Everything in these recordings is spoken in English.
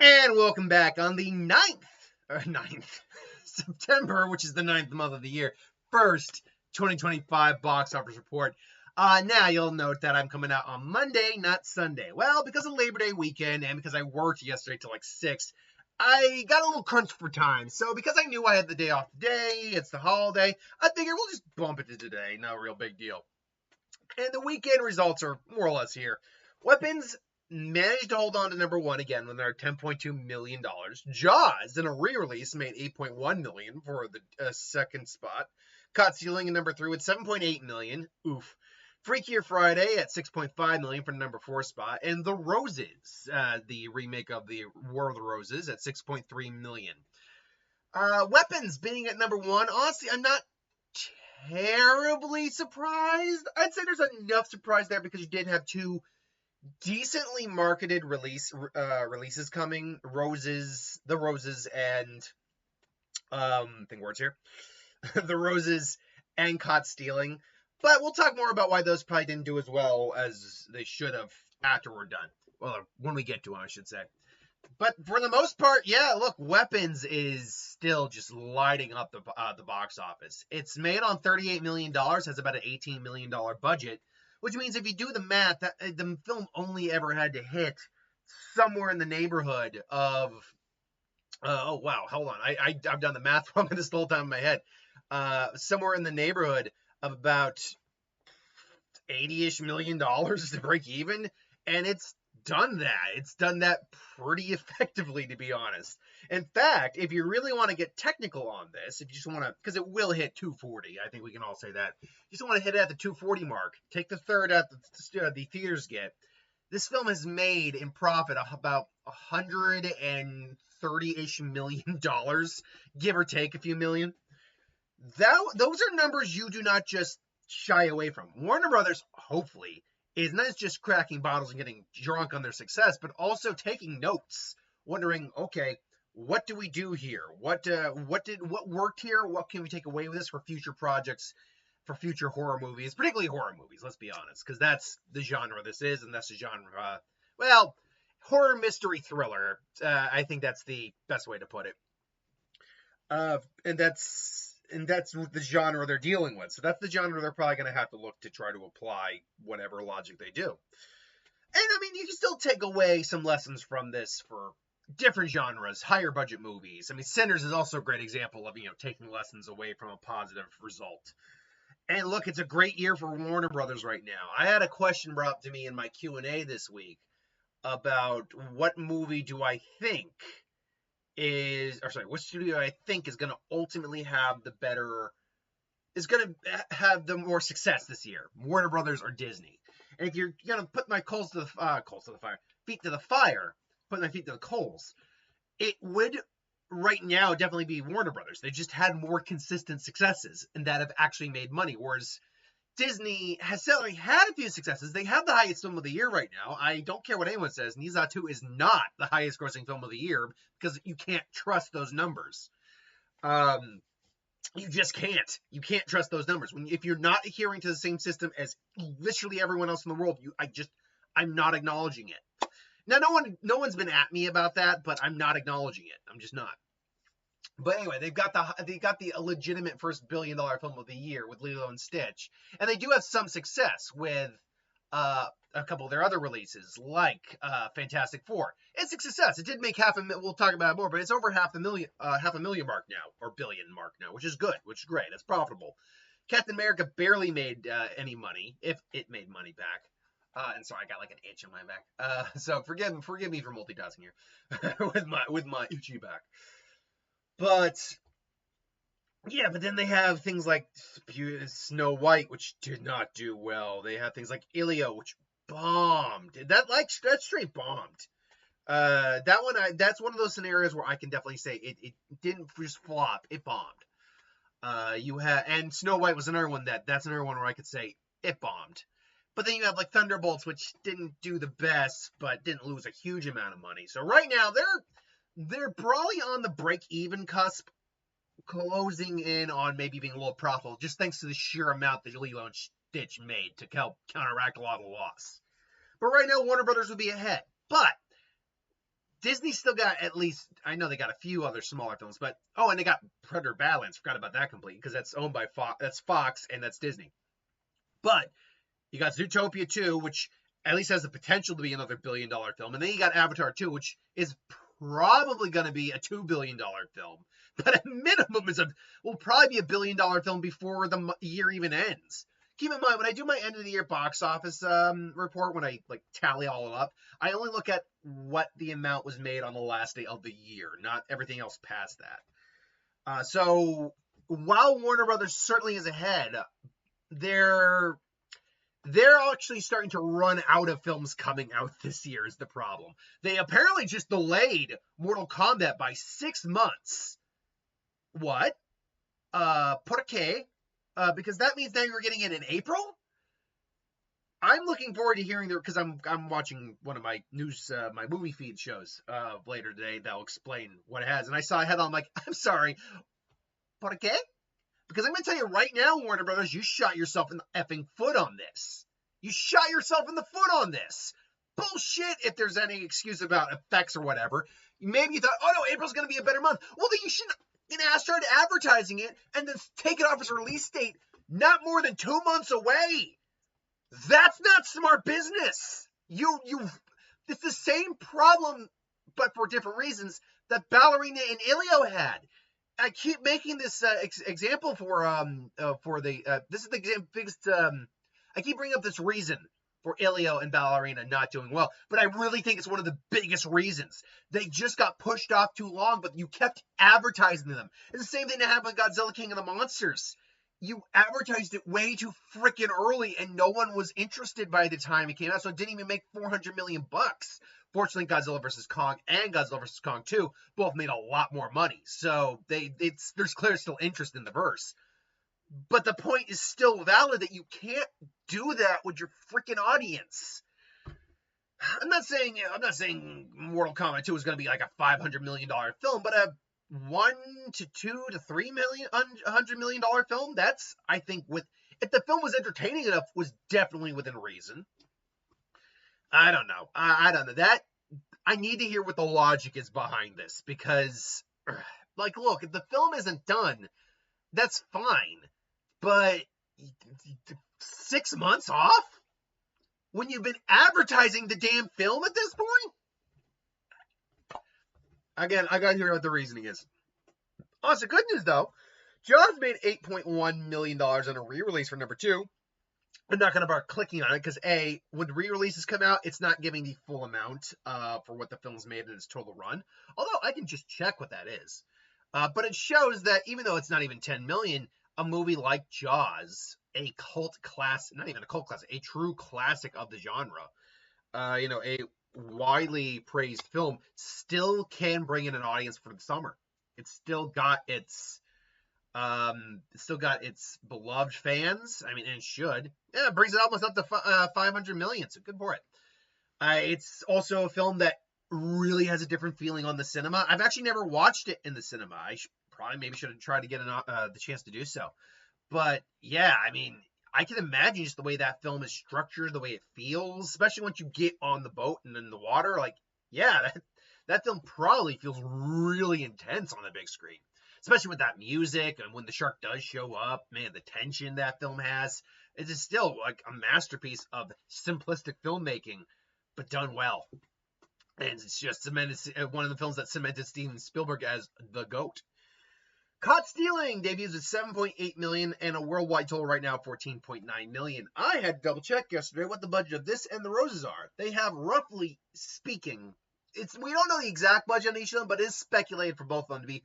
And welcome back on the 9th September, which is the 9th month of the year, first 2025 box office report. Now you'll note that I'm coming out on Monday, not Sunday. Well, because of Labor Day weekend and because I worked yesterday till like 6, I got a little crunch for time. So because I knew I had the day off today, it's the holiday, I figured we'll just bump it to today. No real big deal. And the weekend results are more or less here. Weapons managed to hold on to number one again when they're at $10.2 million. Jaws, in a re-release, made $8.1 million for the second spot. Caught Stealing in number 3 with $7.8 million. Oof. Freakier Friday at $6.5 million for the number 4 spot. And The Roses, the remake of the War of the Roses, at $6.3 million. Weapons being at number 1. Honestly, I'm not terribly surprised. I'd say there's enough surprise there because you did have two decently marketed releases coming. The Roses and think words here. The Roses and Caught Stealing. But we'll talk more about why those probably didn't do as well as they should have after we're done. Well, when we get to them, I should say. But for the most part, yeah, look, Weapons is still just lighting up the box office. It's made on $38 million, has about an $18 million budget, which means if you do the math, the film only ever had to hit somewhere in the neighborhood of, oh, wow, hold on. I've done the math wrong this whole time in my head. Somewhere in the neighborhood of about $80-ish million to break even, and it's done that. It's done that pretty effectively, to be honest. In fact, if you really want to get technical on this, if you just want to, because it will hit 240, I think we can all say that. You just want to hit it at the 240 mark, take the third at the theaters get. This film has made in profit about $130-ish million, give or take a few million. Those are numbers you do not just shy away from. Warner Brothers, hopefully, is not just cracking bottles and getting drunk on their success, but also taking notes, wondering, okay, what do we do here? What worked here? What can we take away with this for future projects, for future horror movies, particularly horror movies, let's be honest, because that's the genre this is, and that's the genre, horror mystery thriller. I think that's the best way to put it. And that's the genre they're dealing with. So that's the genre they're probably going to have to look to try to apply whatever logic they do. And I mean, you can still take away some lessons from this for different genres, higher budget movies. I mean, Sinners is also a great example of, taking lessons away from a positive result. And look, it's a great year for Warner Brothers right now. I had a question brought up to me in my Q&A this week about what movie do I think what studio I think is going to ultimately have is going to have the more success this year, Warner Brothers or Disney. And if you're going to put my feet to the fire, put my feet to the coals, it would right now definitely be Warner Brothers. They just had more consistent successes and that have actually made money, whereas Disney has certainly had a few successes. They have the highest film of the year right now. I don't care what anyone says. Ni-Za 2 is not the highest grossing film of the year because you can't trust those numbers. You just can't. You can't trust those numbers. If you're not adhering to the same system as literally everyone else in the world, I'm not acknowledging it. Now, no one's been at me about that, but I'm not acknowledging it. I'm just not. But anyway, they got the legitimate first $1 billion film of the year with Lilo and Stitch, and they do have some success with a couple of their other releases, like Fantastic Four. It's a success. It did make we'll talk about it more, but it's over half a million mark now, or billion mark now, which is good, which is great. It's profitable. Captain America barely made any money, if it made money back. And sorry, I got like an itch in my back. So forgive me for multitasking here with my itchy back. But then they have things like Snow White, which did not do well. They have things like Elio, which bombed. That straight bombed. That's one of those scenarios where I can definitely say it didn't just flop, it bombed. And Snow White was another one that's another one where I could say it bombed. But then you have like Thunderbolts, which didn't do the best, but didn't lose a huge amount of money. So right now they're probably on the break-even cusp, closing in on maybe being a little profitable, just thanks to the sheer amount that Lilo and Stitch made to help counteract a lot of the loss. But right now, Warner Brothers would be ahead. But Disney still got at least, I know they got a few other smaller films, but and they got Predator Badlands. Forgot about that completely because that's owned by Fox. That's Fox and that's Disney. But you got Zootopia 2, which at least has the potential to be another $1 billion film, and then you got Avatar 2, which is probably going to be a $2 billion film, but at minimum will probably be $1 billion film before the year even ends. Keep in mind, when I do my end of the year box office report, when I tally all up, I only look at what the amount was made on the last day of the year, not everything else past that. So while Warner Brothers certainly is ahead, they're actually starting to run out of films coming out this year is the problem. They apparently just delayed Mortal Kombat by 6 months. What? ¿Por qué? Because that means now you're getting it in April? I'm looking forward to hearing because I'm watching one of my news, my movie feed shows later today that'll explain what it has. And I saw a headline, I'm like, I'm sorry, ¿por qué? Because I'm going to tell you right now, Warner Brothers, you shot yourself in the effing foot on this. You shot yourself in the foot on this. Bullshit if there's any excuse about effects or whatever. Maybe you thought, oh no, April's going to be a better month. Well, then you should start advertising it and then take it off its release date not more than 2 months away. That's not smart business. It's the same problem, but for different reasons, that Ballerina and Elio had. I keep making this example for this is the biggest. I keep bringing up this reason for Elio and Ballerina not doing well, but I really think it's one of the biggest reasons. They just got pushed off too long, but you kept advertising them. It's the same thing that happened with Godzilla King of the Monsters. You advertised it way too freaking early, and no one was interested by the time it came out, so it didn't even make $400 million. Fortunately, Godzilla vs. Kong and Godzilla vs. Kong 2 both made a lot more money, so there's clearly still interest in the verse. But the point is still valid that you can't do that with your freaking audience. I'm not saying Mortal Kombat 2 is going to be like a $500 million film, but a $1 to $2 to $3 million, $100 million film, that's, I think, if the film was entertaining enough, was definitely within reason. I don't know. I don't know. That I need to hear what the logic is behind this, because, look, if the film isn't done, that's fine. But 6 months off? When you've been advertising the damn film at this point? Again, I gotta hear what the reasoning is. Also, good news though. Jaws made $8.1 million on a re-release for number 2. I'm not going to bother clicking on it because when re-releases come out, it's not giving the full amount for what the film's made in its total run. Although I can just check what that is. But it shows that even though it's not even $10 million, a movie like Jaws, a cult class, not even a cult classic, a true classic of the genre, a widely praised film, still can bring in an audience for the summer. It's still got its beloved fans. I mean, and it should. Yeah, it brings it almost up to 500 million, so good for it. It's also a film that really has a different feeling on the cinema. I've actually never watched it in the cinema. I should have tried to get the chance to do so. But yeah, I mean, I can imagine just the way that film is structured, the way it feels, especially once you get on the boat and in the water. That film probably feels really intense on the big screen, especially with that music and when the shark does show up. Man, the tension that film has. It is still like a masterpiece of simplistic filmmaking, but done well. And it's just cemented, one of the films that cemented Steven Spielberg as the GOAT. Caught Stealing debuts at $7.8 million and a worldwide total right now 14.9 million. I had to double check yesterday what the budget of this and The Roses are. They have, roughly speaking, we don't know the exact budget on each of them, but it is speculated for both of them to be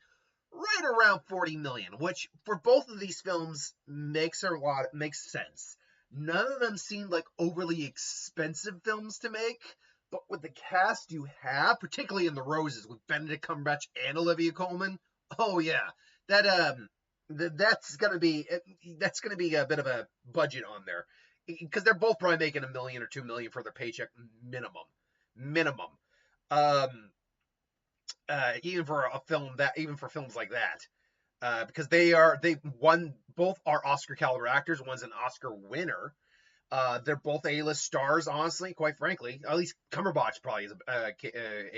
right around 40 million, which for both of these films makes sense. None of them seem like overly expensive films to make, but with the cast you have, particularly in The Roses with Benedict Cumberbatch and Olivia Colman, oh yeah, that's gonna be a bit of a budget on there, because they're both probably making $1 million or $2 million for their paycheck minimum. Even for films like that, because both are Oscar caliber actors. One's an Oscar winner, They're both A-list stars, honestly, quite frankly. At least Cumberbatch probably is a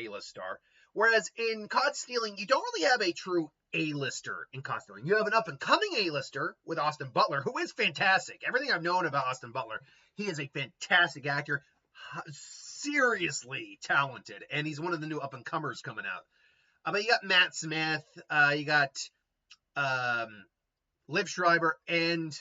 A-list star. Whereas in Caught Stealing, you don't really have a true A-lister in Caught Stealing. You have an up-and-coming A-lister with Austin Butler, who is fantastic. Everything I've known about Austin Butler, he is a fantastic actor, seriously talented, and he's one of the new up-and-comers coming out. But you got Matt Smith, you got Liv Schreiber, and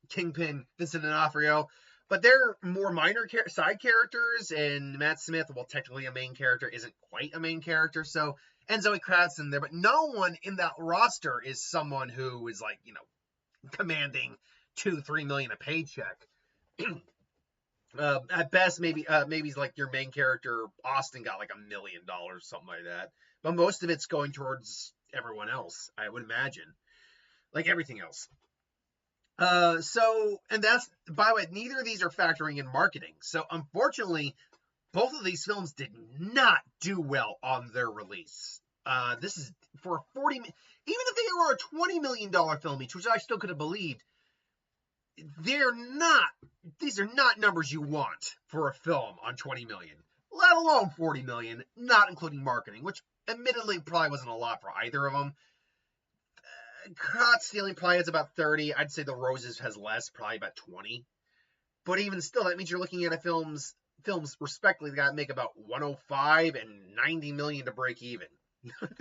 Kingpin, Vincent D'Onofrio, but they're more minor side characters, and Matt Smith, well, technically a main character, isn't quite a main character, so, and Zoe Kravitz in there, but no one in that roster is someone who is, like, commanding $2-3 million a paycheck. At best, maybe he's like your main character, Austin, got like $1 million, something like that, but most of it's going towards everyone else, I would imagine, like everything else. And that's, by the way, neither of these are factoring in marketing. So unfortunately, both of these films did not do well on their release. This is for even if they were a $20 million film each, which I still could have believed, these are not numbers you want for a film on 20 million, let alone 40 million, not including marketing, which admittedly probably wasn't a lot for either of them. Caught Stealing probably has about 30. I'd say The Roses has less, probably about 20. But even still, that means you're looking at a films respectively that got to make about 105 and 90 million to break even.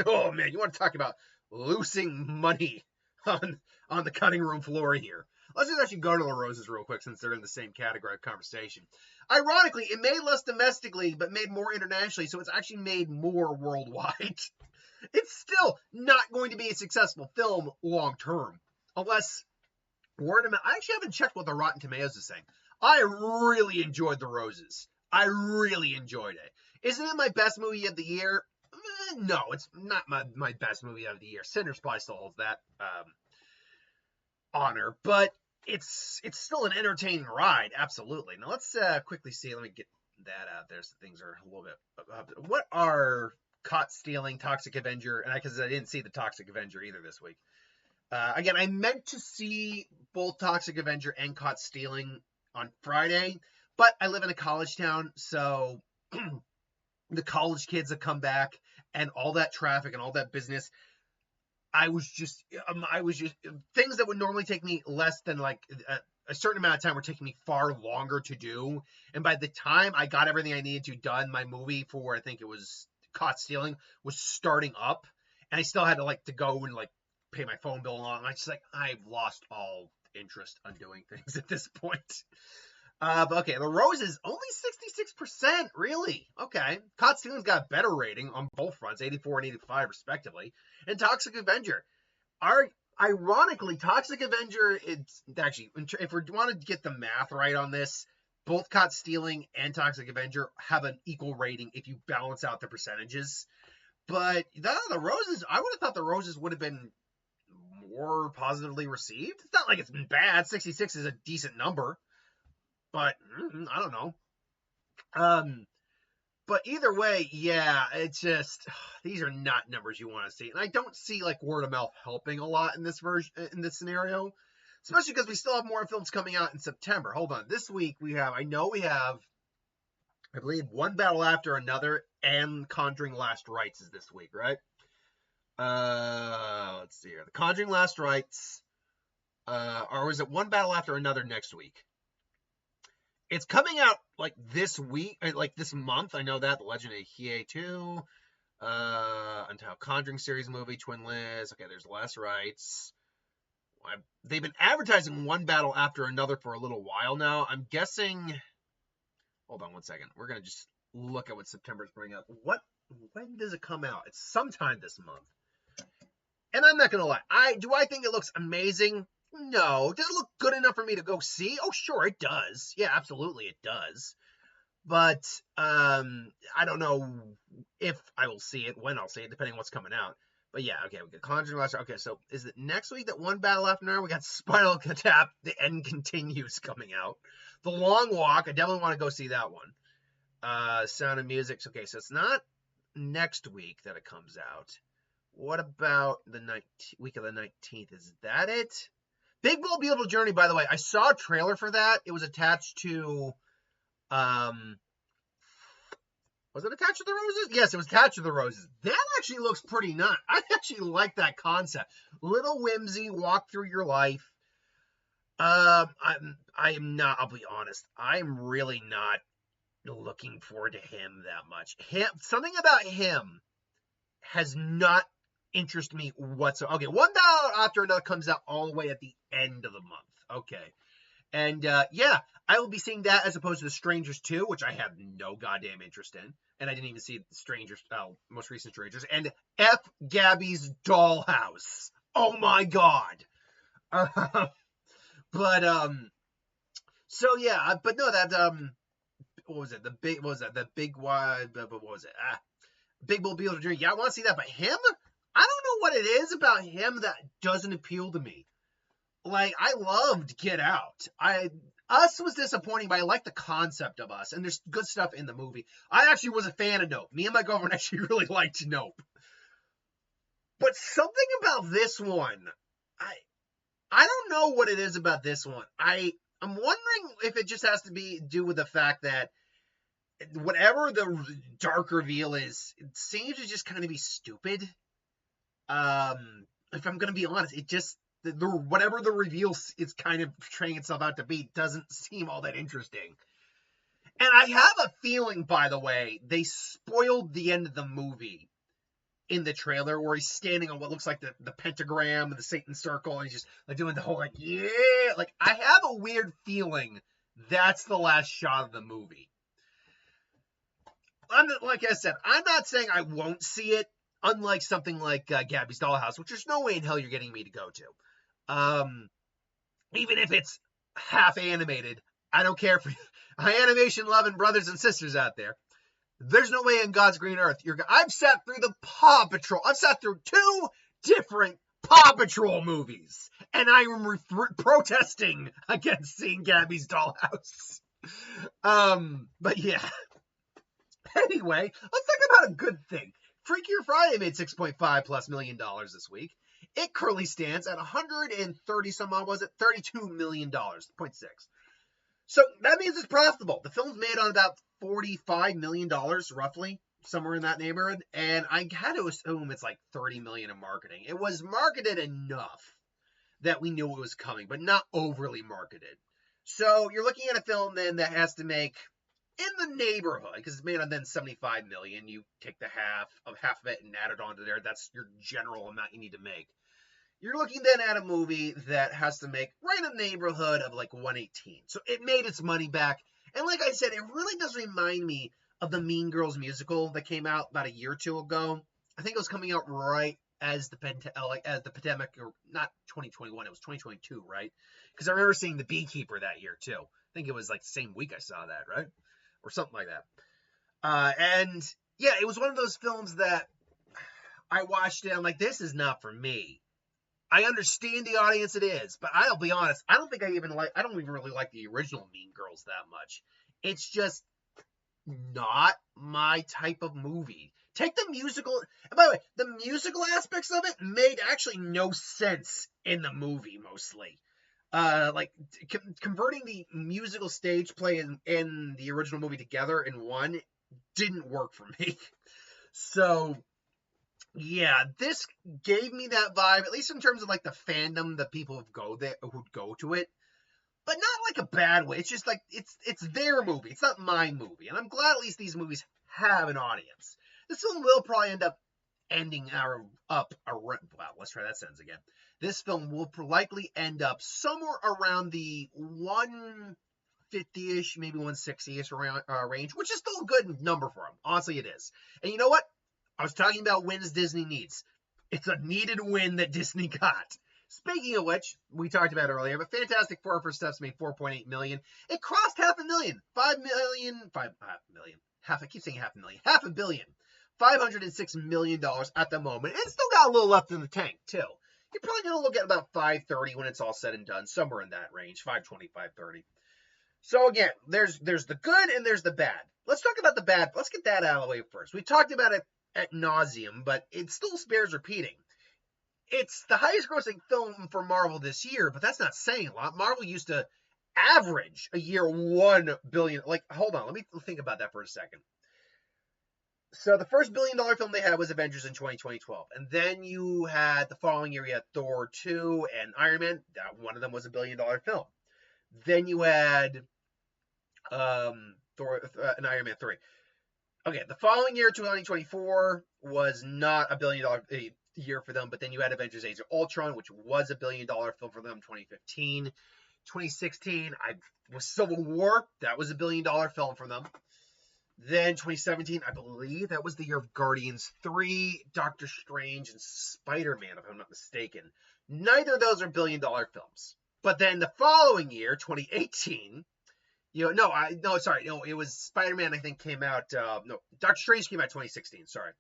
Oh man, you want to talk about losing money on the cutting room floor here. Let's just actually go to The Roses real quick, since they're in the same category of conversation. Ironically, it made less domestically, but made more internationally, so it's actually made more worldwide. It's still not going to be a successful film long term, unless word of mouth. I actually haven't checked what the Rotten Tomatoes is saying. I really enjoyed The Roses. I really enjoyed it. Isn't it my best movie of the year? No, it's not my best movie of the year. Sinners probably still holds that honor, but it's still an entertaining ride, absolutely. Now let's quickly see. Let me get that out there so things are a little bit. What are Caught Stealing, Toxic Avenger, and because I didn't see the Toxic Avenger either this week. Again, I meant to see both Toxic Avenger and Caught Stealing on Friday, but I live in a college town, so the college kids have come back, and all that traffic and all that business. I was just things that would normally take me less than like a certain amount of time were taking me far longer to do, and by the time I got everything I needed to done, my movie for I think it was Caught Stealing was starting up, and I still had to go and pay my phone bill and all. And I just I've lost all interest on doing things at this point. But okay, The Roses only 66%, really. Okay, Caught Stealing's got a better rating on both fronts, 84 and 85 respectively. And Toxic Avenger, ironically, Toxic Avenger, it's actually, if we want to get the math right on this, both Caught Stealing and Toxic Avenger have an equal rating if you balance out the percentages. But The Roses, I would have thought The Roses would have been more positively received. It's not like it's been bad. 66 is a decent number. But, I don't know. But either way, yeah, it's just, these are not numbers you want to see. And I don't see, word of mouth helping a lot in this scenario. Especially because we still have more films coming out in September. Hold on. This week we have, I believe, One Battle After Another and Conjuring Last Rites is this week, right? Let's see here. The Conjuring Last Rites, or is it One Battle After Another next week? It's coming out, this week, this month. I know that. The Legend of Hiei 2, Untitled Conjuring series movie, Twin Liz. Okay, there's Last Rites. They've been advertising One Battle After Another for a little while now. I'm guessing, hold on one second. We're going to just look at what September's bringing up. When does it come out? It's sometime this month. And I'm not going to lie. Do I think it looks amazing? No. Does it look good enough for me to go see? Oh, sure, it does. Yeah, absolutely, it does. But, I don't know if I will see it, when I'll see it, depending on what's coming out. But yeah, okay, we got Conjuring Last. Okay, so is it next week that One Battle After Another? We got Spinal Tap, The End Continues coming out. The Long Walk, I definitely want to go see that one. Sound of Music. Okay, so it's not next week that it comes out. What about the week of the 19th? Is that it? Big Bold Beautiful Journey, by the way, I saw a trailer for that. It was attached to, was it attached to the Roses? Yes, it was attached to the Roses. That actually looks pretty nice. I actually like that concept. Little whimsy, walk through your life. I am not, I'll be honest, I'm really not looking forward to him that much. Something about him has not interested me whatsoever. Okay, One Battle After Another comes out all the way at the end of the month. Okay. And yeah, I will be seeing that as opposed to The Strangers 2, which I have no goddamn interest in. And I didn't even see Strangers, most recent Strangers. And F. Gabby's Dollhouse. Oh my god. So yeah, but no, that, what was it? Big Bold Beautiful Journey. Yeah, I want to see that, but him? I don't know what it is about him that doesn't appeal to me. Like, I loved Get Out. Us was disappointing, but I like the concept of Us, and there's good stuff in the movie. I actually was a fan of Nope. Me and my girlfriend actually really liked Nope. But something about this one, I don't know what it is about this one. I'm wondering if it just has to do with the fact that whatever the dark reveal is, it seems to just kind of be stupid. If I'm gonna be honest, it just whatever the reveal is kind of portraying itself out to be doesn't seem all that interesting. And I have a feeling, by the way, they spoiled the end of the movie in the trailer where he's standing on what looks like the pentagram and the Satan circle, and he's just like doing the whole like, yeah, like I have a weird feeling that's the last shot of the movie. Like I said, I'm not saying I won't see it, unlike something like Gabby's Dollhouse, which there's no way in hell you're getting me to go to. Even if it's half animated, I don't care for animation loving brothers and sisters out there. There's no way in God's green earth I've sat through the Paw Patrol. I've sat through 2 different Paw Patrol movies, and I am protesting against seeing Gabby's Dollhouse. But yeah. Anyway, let's talk about a good thing. Freakier Friday made $6.5+ million this week. It currently stands at 130 some odd, was it? $32 million, 0.6. So that means it's profitable. The film's made on about $45 million, roughly, somewhere in that neighborhood. And I had to assume it's like $30 million in marketing. It was marketed enough that we knew it was coming, but not overly marketed. So you're looking at a film then that has to make in the neighborhood, because it's made on then $75 million. You take the half of it and add it onto there. That's your general amount you need to make. You're looking then at a movie that has to make right in the neighborhood of like 118. So it made its money back. And like I said, it really does remind me of the Mean Girls musical that came out about a year or 2 ago. I think it was coming out right as the pandemic, or not 2021, it was 2022, right? Because I remember seeing The Beekeeper that year too. I think it was like the same week I saw that, right? Or something like that. And yeah, it was one of those films that I watched it. I'm like, this is not for me. I understand the audience it is, but I'll be honest, I don't even really like the original Mean Girls that much. It's just not my type of movie. Take the musical, and by the way, the musical aspects of it made actually no sense in the movie mostly. Like converting the musical stage play and the original movie together in one didn't work for me. So yeah, this gave me that vibe, at least in terms of like the fandom that people who'd go to it, but not like a bad way. It's just like it's their movie. It's not my movie, and I'm glad at least these movies have an audience. This film will probably end up let's try that sentence again. This film will likely end up somewhere around the 150-ish, maybe 160-ish range, which is still a good number for them. Honestly, it is. And you know what? I was talking about wins Disney needs. It's a needed win that Disney got. Speaking of which, we talked about earlier, but Fantastic Four First Steps made $4.8 million. It crossed $500 million. $5 billion. $506 million at the moment. And still got a little left in the tank, too. You're probably going to look at about 530 when it's all said and done, somewhere in that range, 520, 530. So again, there's the good and there's the bad. Let's talk about the bad. Let's get that out of the way first. We talked about it ad nauseum, but it still bears repeating. It's the highest grossing film for Marvel this year, but that's not saying a lot. Marvel used to average a year 1 billion. Like, hold on, let me think about that for a second. So the first $1 billion film they had was Avengers in 2012, and then you had the following year you had Thor 2 and Iron Man. That one of them was $1 billion film. Then you had Thor and Iron Man 3. Okay, the following year, 2024, was not $1 billion year for them, but then you had Avengers Age of Ultron, which was $1 billion film for them, 2015. 2016, was Civil War. That was $1 billion film for them. Then 2017, I believe that was the year of Guardians 3, Doctor Strange, and Spider-Man, if I'm not mistaken. Neither of those are $1 billion films. But then the following year, 2018, it was Spider-Man, I think, came out, Doctor Strange came out 2016, sorry.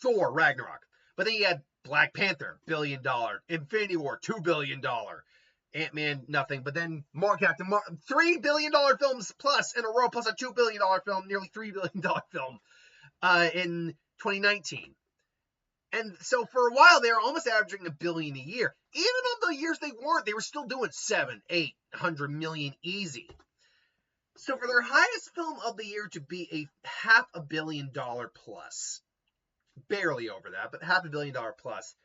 Thor, Ragnarok. But then you had Black Panther, $1 billion. Infinity War, $2 billion. Ant-Man, nothing. But then Captain Marvel, $3 billion films plus in a row, plus a $2 billion film, nearly $3 billion film in 2019. And so for a while, they were almost averaging $1 billion a year. Even on the years they weren't, they were still doing 700, 800 million easy. So for their highest film of the year to be a $500 million plus, barely over that, but $500 million plus,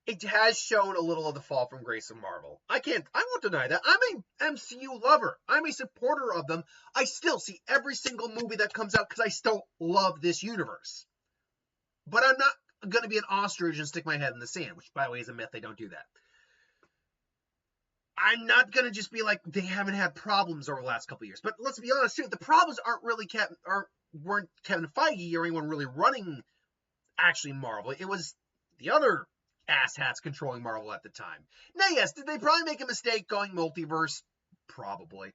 it has shown a little of the fall from grace of Marvel. I won't deny that. I'm an MCU lover. I'm a supporter of them. I still see every single movie that comes out because I still love this universe. But I'm not going to be an ostrich and stick my head in the sand, which, by the way, is a myth. They don't do that. I'm not going to just be like, they haven't had problems over the last couple of years. But let's be honest, too. The problems weren't Kevin Feige or anyone really running, actually, Marvel. It was the other asshats controlling Marvel at the time. Now, yes, did they probably make a mistake going multiverse? Probably.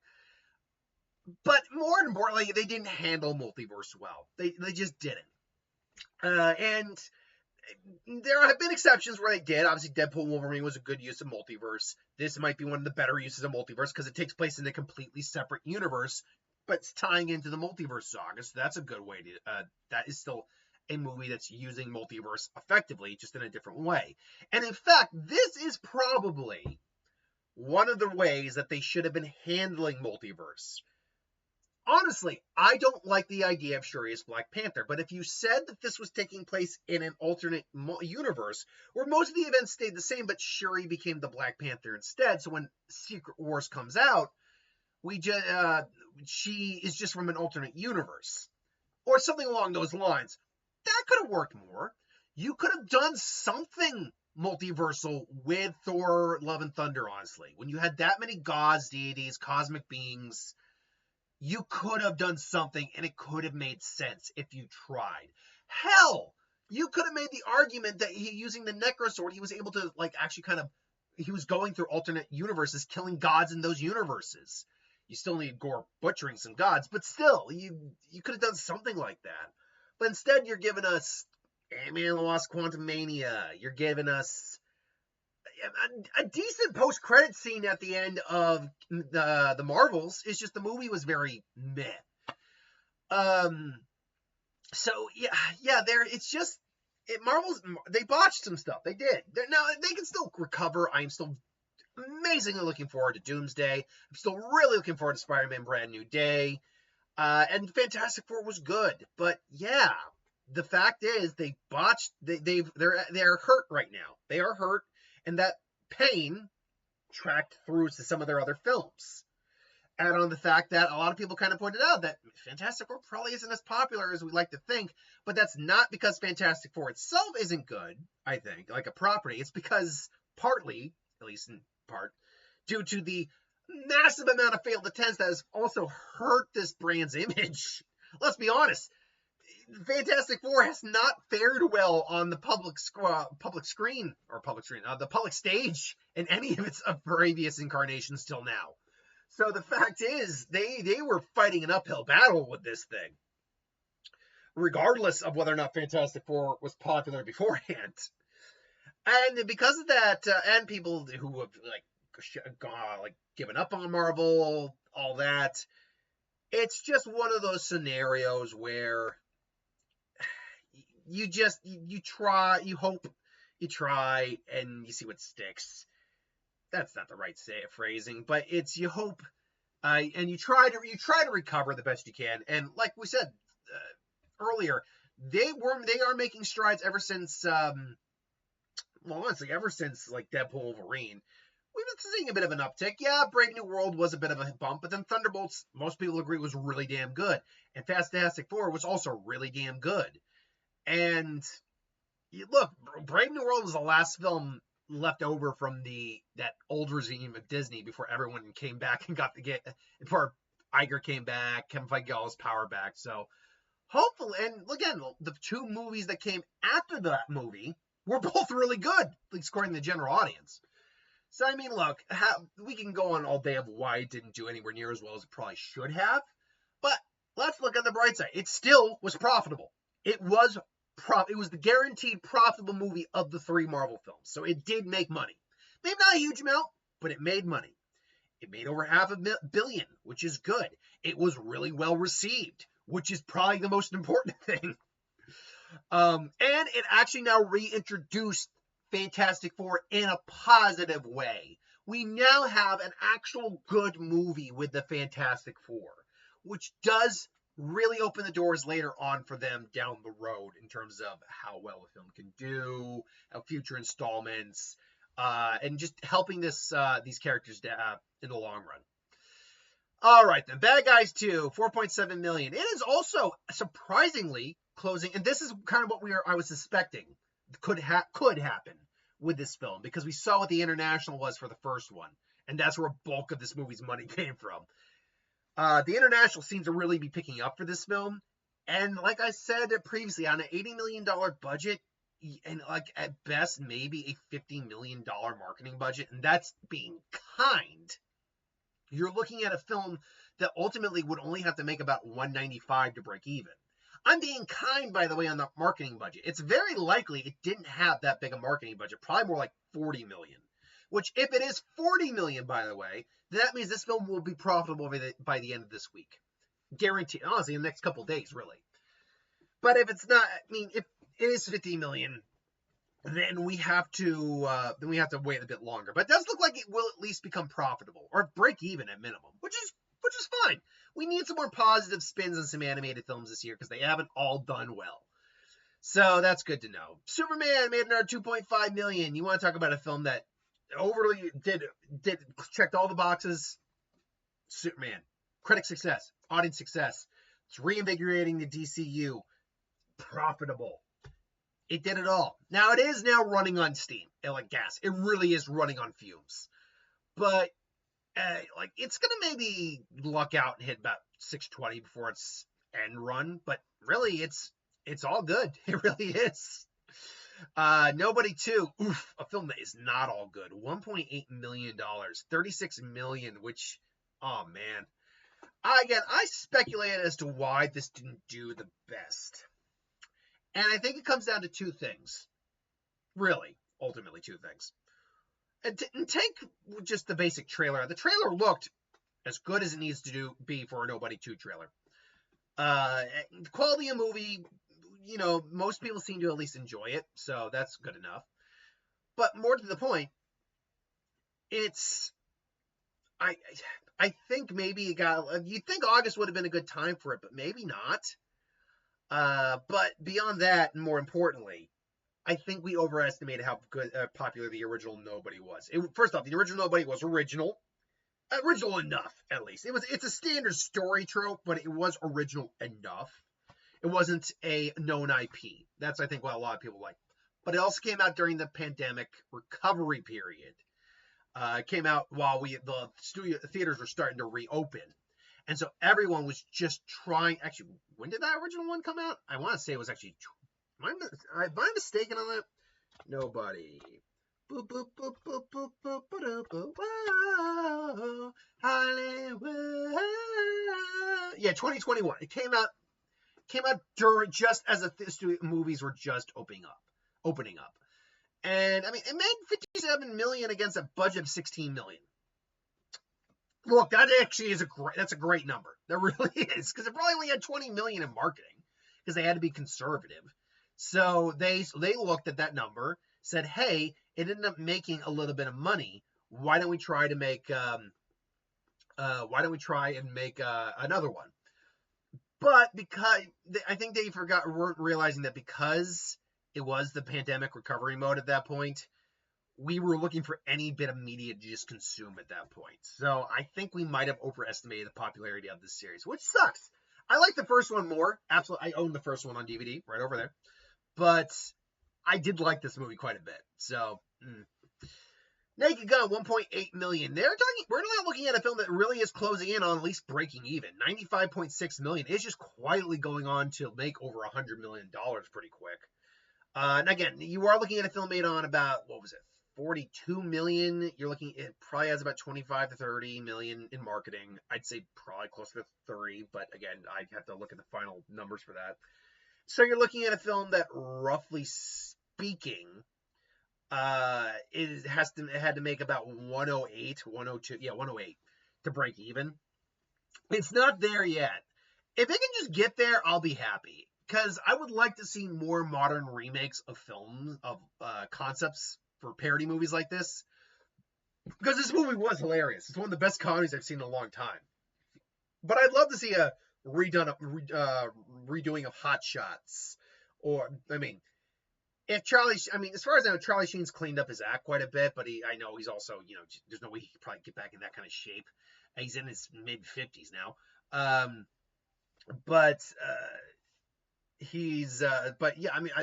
But more importantly, they didn't handle multiverse well. They just didn't. And there have been exceptions where they did. Obviously, Deadpool Wolverine was a good use of multiverse. This might be one of the better uses of multiverse because it takes place in a completely separate universe, but it's tying into the multiverse saga. So that's a good way to. That is still a movie that's using multiverse effectively, just in a different way. And in fact, this is probably one of the ways that they should have been handling multiverse. Honestly, I don't like the idea of Shuri as Black Panther, but if you said that this was taking place in an alternate universe where most of the events stayed the same, but Shuri became the Black Panther instead, so when Secret Wars comes out, she is just from an alternate universe, or something along those lines. That could have worked more. You could have done something multiversal with Thor, Love and Thunder, honestly. When you had that many gods, deities, cosmic beings, you could have done something, and it could have made sense if you tried. Hell, you could have made the argument that using the Necrosword, he was able to, he was going through alternate universes, killing gods in those universes. You still need Gore butchering some gods, but still, you could have done something like that. But instead, you're giving us Ant-Man Lost Quantumania. You're giving us a decent post-credit scene at the end of the Marvels. It's just the movie was very meh. So yeah, Marvel's, they botched some stuff. They did. Now they can still recover. I'm still amazingly looking forward to Doomsday. I'm still really looking forward to Spider-Man Brand New Day. And Fantastic Four was good, but yeah, the fact is they botched. They're hurt right now. They are hurt, and that pain tracked through to some of their other films. Add on the fact that a lot of people kind of pointed out that Fantastic Four probably isn't as popular as we like to think, but that's not because Fantastic Four itself isn't good. I think, like a property, it's because partly, at least in part, due to the massive amount of failed attempts that has also hurt this brand's image. Let's be honest. Fantastic Four has not fared well on the public stage in any of its previous incarnations till now. So the fact is, they were fighting an uphill battle with this thing, regardless of whether or not Fantastic Four was popular beforehand. And because of that, and people who have given up on Marvel, all that, it's just one of those scenarios where you try, you hope, You try and you see what sticks. That's not the right phrasing, but it's you hope, and you try to recover the best you can. And like we said earlier, they are making strides ever since well, honestly, ever since like Deadpool Wolverine. We've been seeing a bit of an uptick. Yeah, Brave New World was a bit of a bump, but then Thunderbolts, most people agree, was really damn good. And Fantastic Four was also really damn good. And look, Brave New World was the last film left over from that old regime of Disney before everyone came back and before Iger came back, Kevin Feige got all his power back. So hopefully, and again, the two movies that came after that movie were both really good, at least according to the general audience. So, I mean, look, we can go on all day of why it didn't do anywhere near as well as it probably should have, but let's look at the bright side. It still was profitable. It was the guaranteed profitable movie of the three Marvel films, so it did make money. Maybe not a huge amount, but it made money. It made over $500 million, which is good. It was really well received, which is probably the most important thing. And it actually now reintroduced Fantastic Four in a positive way. We now have an actual good movie with the Fantastic Four, which does really open the doors later on for them down the road in terms of how well the film can do, future installments, and just helping these characters in the long run. All right, then. Bad Guys 2, $4.7 million. It is also surprisingly closing, and this is kind of what I was suspecting could happen with this film, because we saw what the international was for the first one, and that's where a bulk of this movie's money came from. The international seems to really be picking up for this film, and like I said previously, on an $80 million budget, and like at best maybe a $50 million marketing budget, and that's being kind. You're looking at a film that ultimately would only have to make about $195 to break even. I'm being kind, by the way, on the marketing budget. It's very likely it didn't have that big a marketing budget, probably more like $40 million. Which, if it is $40 million, by the way, that means this film will be profitable by the end of this week. Guaranteed. Honestly, in the next couple of days, really. But if it's not, I mean, if it is $50 million, then we have to wait a bit longer. But it does look like it will at least become profitable, or break even at minimum, which is fine. We need some more positive spins on some animated films this year because they haven't all done well. So that's good to know. Superman made another $2.5 million. You want to talk about a film that overly checked all the boxes? Superman, critic success, audience success. It's reinvigorating the DCU. Profitable. It did it all. Now it is now running on steam, like gas. It really is running on fumes. But like it's gonna maybe luck out and hit about 620 before its end run. But really, it's all good. It really is. Nobody 2. Oof, a film that is not all good. $1.8 million, $36 million. Which, oh man. Again, I speculated as to why this didn't do the best. And I think it comes down to two things. Really, ultimately two things. And take just the basic trailer. The trailer looked as good as it needs to be for a Nobody 2 trailer. The quality of movie, you know, most people seem to at least enjoy it, so that's good enough. But more to the point, it's... I think maybe you'd think August would have been a good time for it, but maybe not. But beyond that, and more importantly, I think we overestimated how popular the original Nobody was. First off, the original Nobody was original enough, at least. It's a standard story trope, but it was original enough. It wasn't a known IP. That's, I think, what a lot of people like. But it also came out during the pandemic recovery period. It came out while the theaters were starting to reopen. And so everyone was just trying. Actually, when did that original one come out? I want to say it was actually. Am I mistaken on that? Nobody. Boop, boop, boop, boop, boop, boop, boop, boop, whoa, Hollywood. Yeah, 2021. It came out during just as the movies were just opening up. And I mean, it made $57 million against a budget of $16 million. Look, that actually is that's a great number. That really is, because it probably only had $20 million in marketing because they had to be conservative. So they looked at that number, said, hey, it ended up making a little bit of money. Why don't we try to make another one? But because I think they weren't realizing that because it was the pandemic recovery mode at that point, we were looking for any bit of media to just consume at that point. So I think we might have overestimated the popularity of this series, which sucks. I like the first one more. Absolutely, I own the first one on DVD right over there. But I did like this movie quite a bit. So, Naked Gun, 1.8 million. We're not looking at a film that really is closing in on at least breaking even. 95.6 million is just quietly going on to make over $100 million pretty quick. And again, you are looking at a film made on about, 42 million. You're looking, it probably has about 25 to 30 million in marketing. I'd say probably closer to 30, but again, I'd have to look at the final numbers for that. So you're looking at a film that, roughly speaking, it had to make about 108 to break even. It's not there yet. If it can just get there, I'll be happy, because I would like to see more modern remakes of films, of concepts for parody movies like this, because this movie was hilarious. It's one of the best comedies I've seen in a long time. But I'd love to see a redoing of Hot Shots, or if Charlie, as far as I know, Charlie Sheen's cleaned up his act quite a bit, but I know he's also, there's no way he could probably get back in that kind of shape. He's in his mid-50s now. But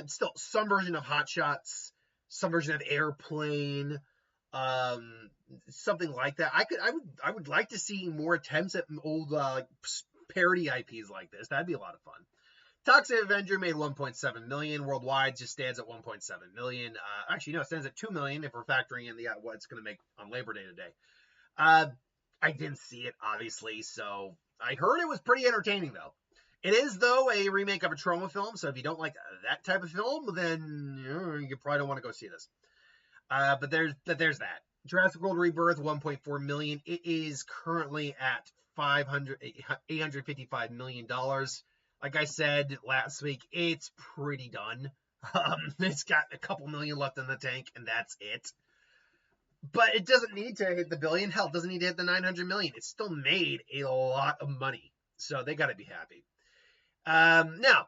still some version of Hot Shots, some version of Airplane, something like that. I would like to see more attempts at old parody IPs like this. That'd be a lot of fun. Toxic Avenger made 1.7 million worldwide, just stands at 1.7 million. Actually, no, it stands at 2 million if we're factoring in what it's going to make on Labor Day today. I didn't see it, obviously, so I heard it was pretty entertaining, though. It is, though, a remake of a Troma film, so if you don't like that type of film, then you probably don't want to go see this. But there's that. Jurassic World Rebirth, 1.4 million. It is currently at $855 million. Like I said last week, it's pretty done. It's got a couple million left in the tank, and that's it. But it doesn't need to hit the billion. Hell, it doesn't need to hit the 900 million. It still made a lot of money. So they got to be happy. Now,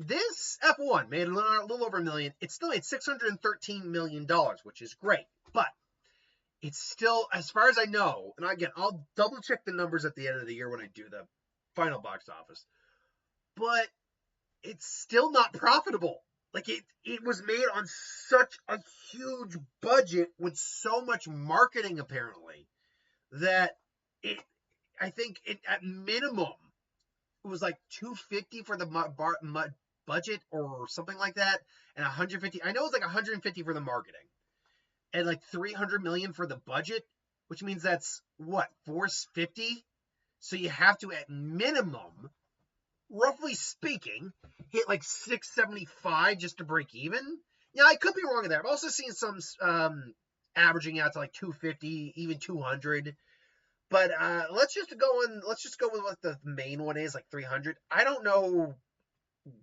this F1 made a little over $1 million. It still made $613 million, which is great. But it's still, as far as I know, and again, I'll double check the numbers at the end of the year when I do the final box office, but it's still not profitable. Like, it was made on such a huge budget with so much marketing, apparently, that I think at minimum, it was like $250 for the budget or something like that, and $150. I know it's like $150 for the marketing, and like $300 million for the budget, which means that's what, $450. So you have to, at minimum, roughly speaking, hit like $675 just to break even. Yeah, I could be wrong in there. I've also seen some averaging out to like $250, even $200. But let's just go with what the main one is, like $300. I don't know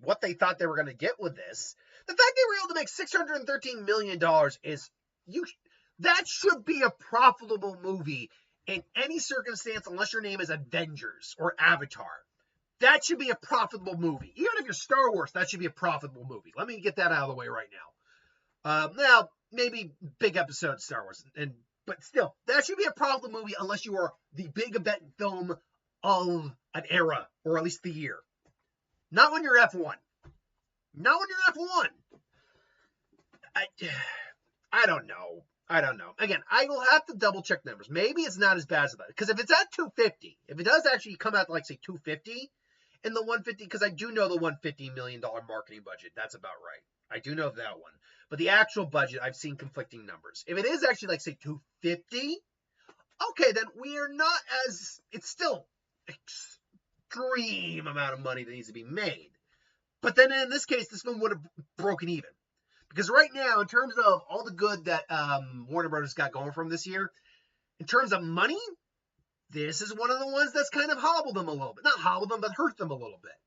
what they thought they were going to get with this. The fact they were able to make $613 million is that should be a profitable movie in any circumstance, unless your name is Avengers or Avatar. That should be a profitable movie. Even if you're Star Wars, that should be a profitable movie. Let me get that out of the way right now. Now, maybe big episode Star Wars, but still, that should be a profitable movie unless you are the big event film of an era, or at least the year. Not when you're F1. Not when you're F1. I don't know. Again, I will have to double check numbers. Maybe it's not as bad as that. Because if it's at 250, if it does actually come out to like say 250 in the 150, because I do know the $150 million marketing budget. That's about right. I do know that one. But the actual budget, I've seen conflicting numbers. If it is actually like say 250, okay, then we are not as, it's still extreme amount of money that needs to be made. But then in this case, this film would have broken even. Because right now, in terms of all the good that Warner Brothers got going from this year, in terms of money, this is one of the ones that's kind of hobbled them a little bit. Not hobbled them, but hurt them a little bit.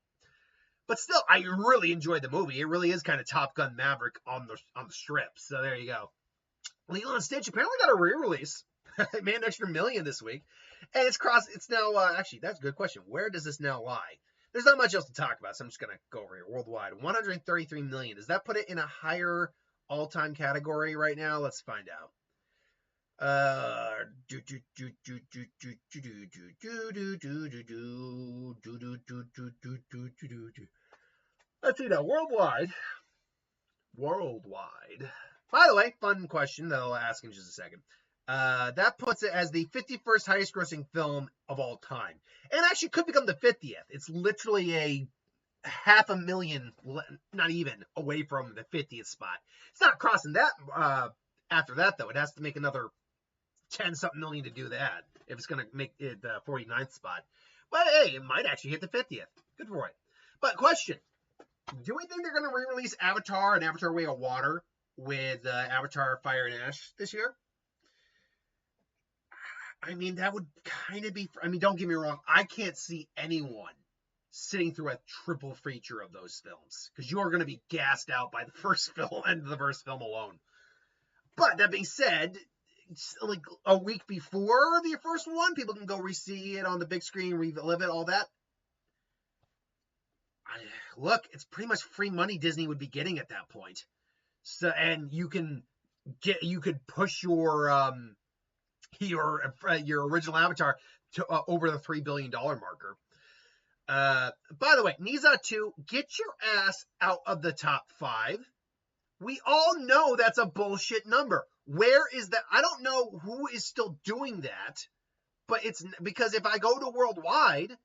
But still, I really enjoyed the movie. It really is kind of Top Gun Maverick on the strip. So there you go. Lilo and Stitch apparently got a re-release. It made an extra $1 million this week, and it's now actually that's a good question. Where does this now lie? There's not much else to talk about, so I'm just gonna go over here. Worldwide, 133 million. Does that put it in a higher all-time category right now? Let's find out. Let's see now. Worldwide. By the way, fun question that I'll ask in just a second. That puts it as the 51st highest grossing film of all time. And actually could become the 50th. It's literally a $500,000, not even, away from the 50th spot. It's not crossing that after that, though. It has to make another 10-something million to do that if it's going to make it the 49th spot. But hey, it might actually hit the 50th. Good for it. But question, do we think they're going to re-release Avatar and Avatar Way of Water with Avatar Fire and Ash this year? I mean, that would kind of be... I mean, don't get me wrong. I can't see anyone sitting through a triple feature of those films because you're going to be gassed out by the first film and the first film alone. But that being said, like a week before the first one, people can go re-see it on the big screen, relive it, all that. Look, it's pretty much free money Disney would be getting at that point. So, and you could push your original Avatar to over the $3 billion marker. By the way, Knees Out 2, get your ass out of the top 5. We all know that's a bullshit number. Where is that? I don't know who is still doing that, but it's because if I go to Worldwide,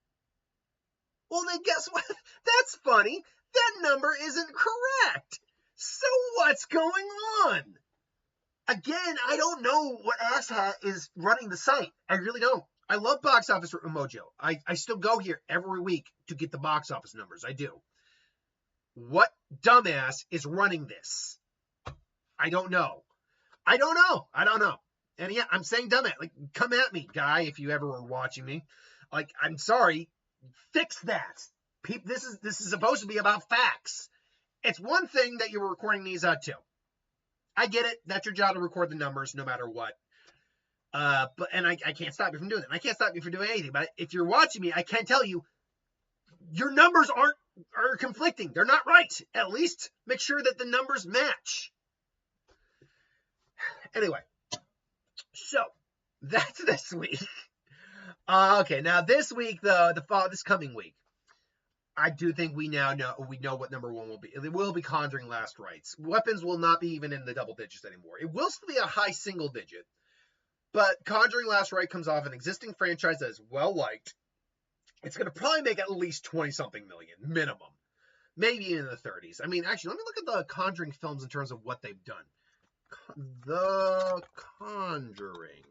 well, then guess what? That's funny. That number isn't correct. So what's going on? Again, I don't know what asshat is running the site. I really don't. I love Box Office Mojo. I still go here every week to get the box office numbers. I do. What dumbass is running this? I don't know. And yeah, I'm saying dumbass. Like, come at me, guy, if you ever were watching me. Like, I'm sorry. Fix that. This is supposed to be about facts. It's one thing that you were recording these out too. I get it. That's your job to record the numbers no matter what. But I can't stop you from doing that. I can't stop you from doing anything. But if you're watching me, I can tell you your numbers are conflicting. They're not right. At least make sure that the numbers match. Anyway, so that's this week. Okay, now this week, this coming week, I do think we know what number 1 will be. It will be Conjuring Last Rites. Weapons will not be even in the double digits anymore. It will still be a high single digit, but Conjuring Last Rite comes off an existing franchise that is well liked. It's going to probably make at least 20-something million minimum, maybe in the 30s. I mean, actually, let me look at the Conjuring films in terms of what they've done. The Conjuring.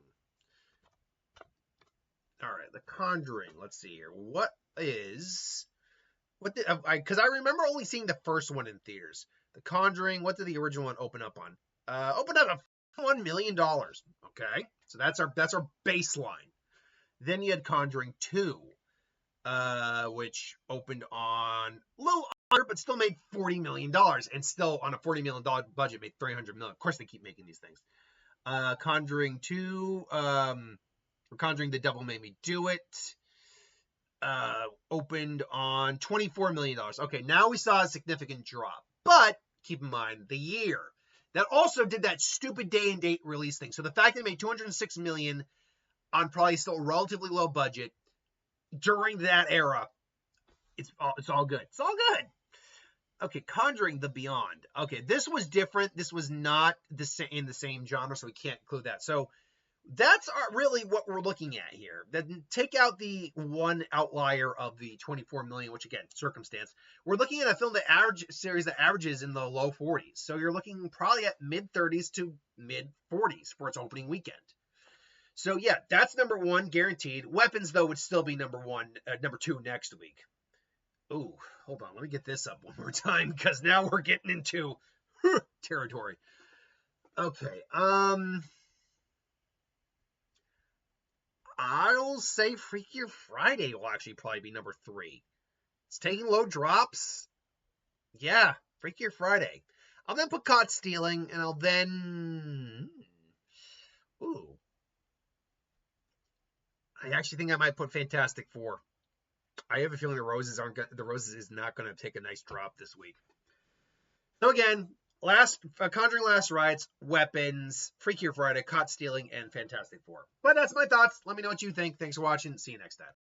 All right, The Conjuring. Let's see here. Because I remember only seeing the first one in theaters. The Conjuring. What did the original one open up on? Opened up at $1 million. Okay, so that's our baseline. Then you had Conjuring 2, which opened on a little under, but still made $40 million, and still on a $40 million budget made $300 million. Of course, they keep making these things. Conjuring 2, or Conjuring the Devil Made Me Do It, opened on $24 million. Okay, now we saw a significant drop, but keep in mind the year. That also did that stupid day and date release thing. So the fact that it made $206 million on probably still a relatively low budget during that era, it's all good. It's all good. Okay, Conjuring the Beyond. Okay, this was different. This was not in the same genre, so we can't include that. So that's really what we're looking at here. Then take out the one outlier of the 24 million, which again, circumstance. We're looking at a film that averages in the low 40s. So you're looking probably at mid 30s to mid 40s for its opening weekend. So yeah, that's number 1 guaranteed. Weapons though would still be number 2 next week. Ooh, hold on. Let me get this up one more time because now we're getting into territory. Okay. I'll say Freakier Friday will actually probably be number 3. It's taking low drops. Yeah, Freakier Friday. I'll then put Caught Stealing, and I'll then... Ooh. I actually think I might put Fantastic Four. I have a feeling the Roses is not going to take a nice drop this week. So again, Conjuring Last Rites, Weapons, Freakier Friday, Caught Stealing, and Fantastic Four. But that's my thoughts. Let me know what you think. Thanks for watching. See you next time.